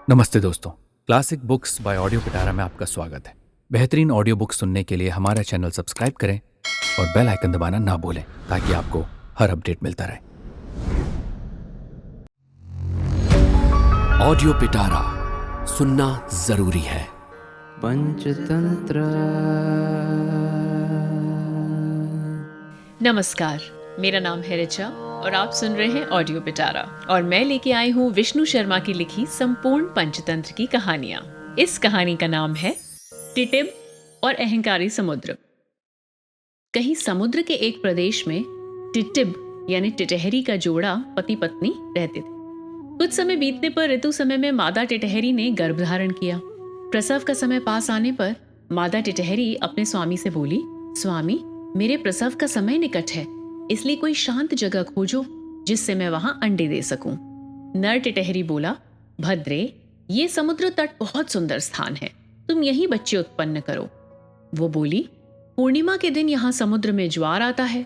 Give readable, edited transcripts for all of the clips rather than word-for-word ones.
नमस्ते दोस्तों, classic books bye audio पिटारा में आपका स्वागत है। बेहतरीन ऑडियो बुक सुनने के लिए हमारा चैनल सब्सक्राइब करें और बेल आइकन दबाना ना भूलें ताकि आपको हर अपडेट मिलता रहे। ऑडियो पिटारा सुनना जरूरी है। पंचतंत्र। नमस्कार, मेरा नाम है ऋचा और आप सुन रहे हैं ऑडियो पिटारा और मैं लेके आई हूँ विष्णु शर्मा की लिखी संपूर्ण पंचतंत्र की कहानियां। इस कहानी का नाम है टिटिब और अहंकारी समुद्र। कहीं समुद्र के एक प्रदेश में टिटिब यानी टिटहरी का जोड़ा पति पत्नी रहते थे। कुछ समय बीतने पर ऋतु समय में मादा टिटहरी ने गर्भ धारण किया। प्रसव का समय पास आने पर मादा टिटहरी अपने स्वामी से बोली, स्वामी, मेरे प्रसव का समय निकट है, इसलिए कोई शांत जगह खोजो जिससे मैं वहां अंडे दे सकूं। नर टिटहरी बोला, भद्रे, ये समुद्र तट बहुत सुंदर स्थान है, तुम यहीं बच्चे उत्पन्न करो। वो बोली, पूर्णिमा के दिन यहाँ समुद्र में ज्वार आता है,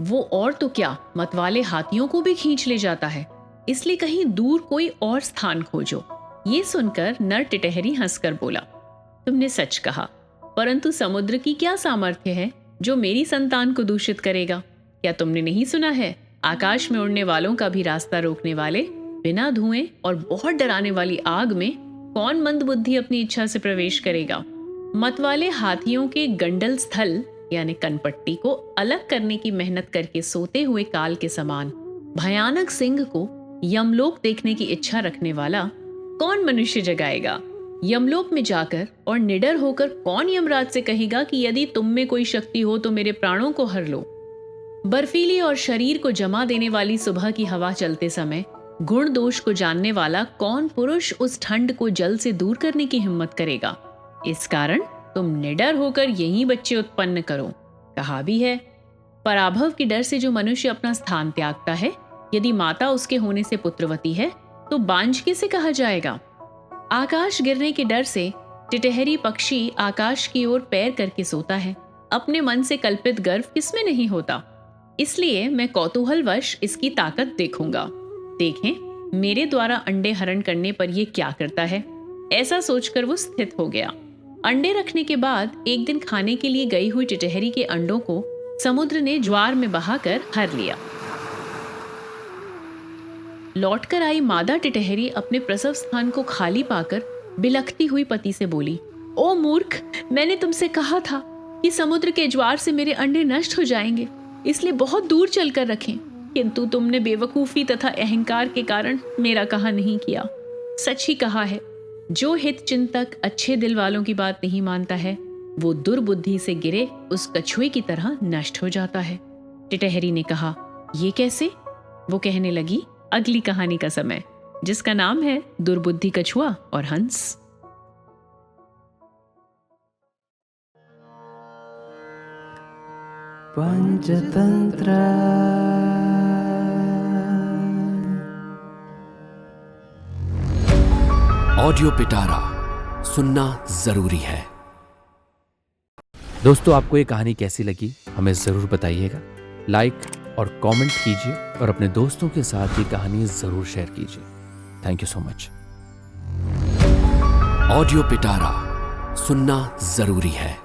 वो और तो क्या मतवाले हाथियों को भी खींच ले जाता है, इसलिए कहीं दूर कोई और स्थान खोजो। ये सुनकर नर टिटहरी हंसकर बोला, तुमने सच कहा, परंतु समुद्र की क्या सामर्थ्य है जो मेरी संतान को दूषित करेगा? क्या तुमने नहीं सुना है, आकाश में उड़ने वालों का भी रास्ता रोकने वाले, बिना धुएं और बहुत डराने वाली आग में कौन मंदबुद्धि अपनी इच्छा से प्रवेश करेगा? मतवाले हाथियों के गंडल स्थल यानी कनपट्टी को अलग करने की मेहनत करके सोते हुए काल के समान भयानक सिंह को यमलोक देखने की इच्छा रखने वाला कौन मनुष्य जगाएगा? यमलोक में जाकर और निडर होकर कौन यमराज से कहेगा कि यदि तुम में कोई शक्ति हो तो मेरे प्राणों को हर लो? बर्फीली और शरीर को जमा देने वाली सुबह की हवा चलते समय गुण दोष को जानने वाला कौन पुरुष उस ठंड को जल से दूर करने की हिम्मत करेगा? इस कारण तुम निडर होकर यही बच्चे उत्पन्न करो। कहा भी है, पराभव के डर से जो मनुष्य अपना स्थान त्यागता है, यदि माता उसके होने से पुत्रवती है तो बांझ किसे कहा जाएगा? आकाश गिरने के डर से टिटहरी पक्षी आकाश की ओर पैर करके सोता है। अपने मन से कल्पित गर्व किसमें नहीं होता? इसलिए मैं कौतूहलवश इसकी ताकत देखूंगा। देखें मेरे द्वारा अंडे हरण करने पर यह क्या करता है। ऐसा सोचकर वो स्थित हो गया। अंडे रखने के बाद एक दिन खाने के लिए गई हुई टिटहरी के अंडों को समुद्र ने ज्वार में बहाकर हर लिया। लौटकर आई मादा टिटहरी अपने प्रसव स्थान को खाली पाकर बिलखती हुई पति से बोली, ओ मूर्ख, मैंने तुमसे कहा था कि समुद्र के ज्वार से मेरे अंडे नष्ट हो जाएंगे, इसलिए बहुत दूर चलकर रखें, किंतु तुमने बेवकूफी तथा अहंकार के कारण मेरा कहा नहीं किया। सच ही कहा है, जो हित चिंतक अच्छे दिल वालों की बात नहीं मानता है वो दुर्बुद्धि से गिरे उस कछुए की तरह नष्ट हो जाता है। टिटहरी ने कहा, ये कैसे? वो कहने लगी, अगली कहानी का समय, जिसका नाम है दुर्बुद्धि कछुआ और हंस। पंचतंत्र। ऑडियो पिटारा सुनना जरूरी है। दोस्तों, आपको ये कहानी कैसी लगी हमें जरूर बताइएगा। लाइक और कमेंट कीजिए और अपने दोस्तों के साथ ये कहानी जरूर शेयर कीजिए। Thank you so much. Audio पिटारा सुनना जरूरी है।